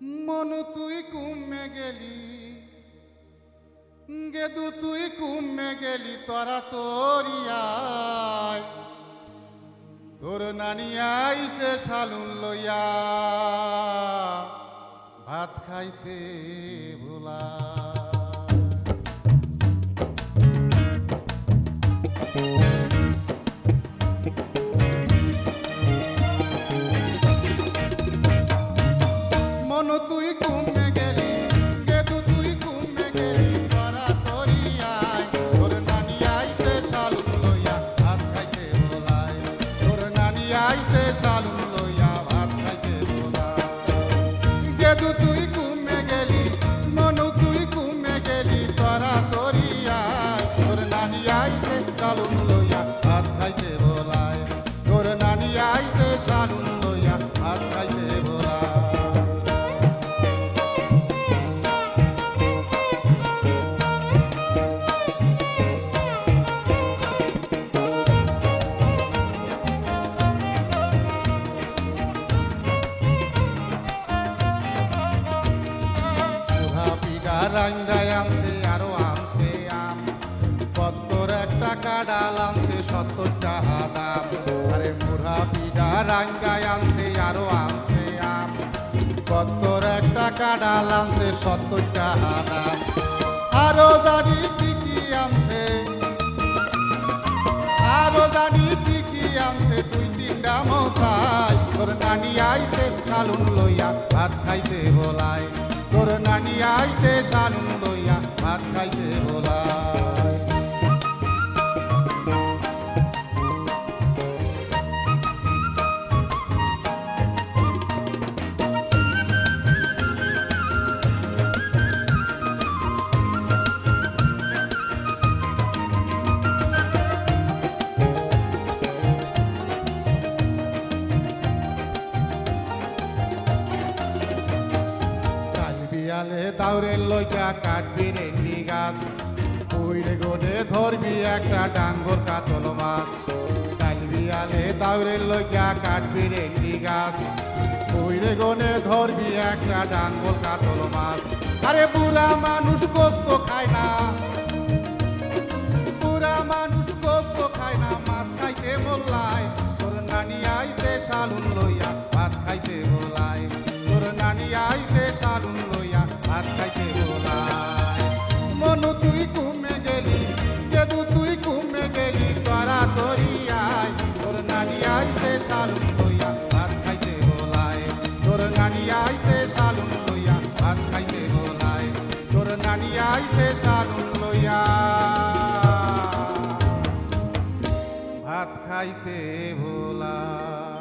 মনু তুই কুমে গেলি, গেদু তুই কুমে গেলি, তোরা তোরিয়ায় তোর নানি আইছে শালুন লইয়া ভাত খাইতে ভোলা। মনু তুই কুমে গেলি, গেদু তুই কুমে গেলি, তোরা তোরিয়ায় তোর নানি আইছে শালুন লইয়া ভাত খাইতে ভোলায়। তোর নানি আইছে শালুন লইয়া ভাত খাইতে ভোলায়। গেদু তুই কুমে গেলি, মনু তুই কুমে গেলি, তোরা তোরিয়ায় তোর নানি আইছে শালুন লইয়া ভাত খাইতে ভোলায়। তোর নানি আইছে শালুন লইয়া ভাত খাইতে ভোলায়। রান্দায় আনছে আরো আনছে আম, কত্তর একটা কাডাল আনছে 70 টাকা দাম। আরে মুড়া পিঠা রান্দায় আনছে আরো আনছে আম, কত্তর একটা কাডাল আনছে 70 টাকা দাম। আরো জানি কি কি আনছে, আরো জানি কি কি আনছে 2-3টা মশাই। তোর নানি আইতে শালুন লইয়া ভাত খাইতে ভোলায়। তোর নানি আইতে শালুন লইয়া ভাত খাইতে ভোলায়। বিয়ালে দাউরের লইয়া কাটবি রেন্ডি গাছ, কইরে গোডে ধরবি একটা ডাঙ্গর কাতল মাছ। কাল বিয়ালে দাউরের লইয়া কাটবি রেন্ডি গাছ, কইরে গোনে ধরবি একটা ডাঙ্গর কাতল মাছ। আরে বুড়া মানুষ গোস্ত খায় না, বুড়া মানুষ গোস্ত খায় না, মাছ খাইতে বললায়। তোর নানি আইতে শালুন লইয়া ভাত খাইতে বলায়। তোর নানি আইতে শালুন লইয়া ভাত খাইতে ভোলায়। মনু তুই কুমে গেলি, গেদু তুই কুমে গেলি, তোরা তোরিয়ায় তোর নানি আইতে শালুন লইয়া ভাত খাইতে ভোলায়। তোর নানি আইতে শালুন লইয়া ভাত খাইতে ভোলায়। তোর নানি আইতে শালুন লইয়া ভাত খাইতে ভোলায়।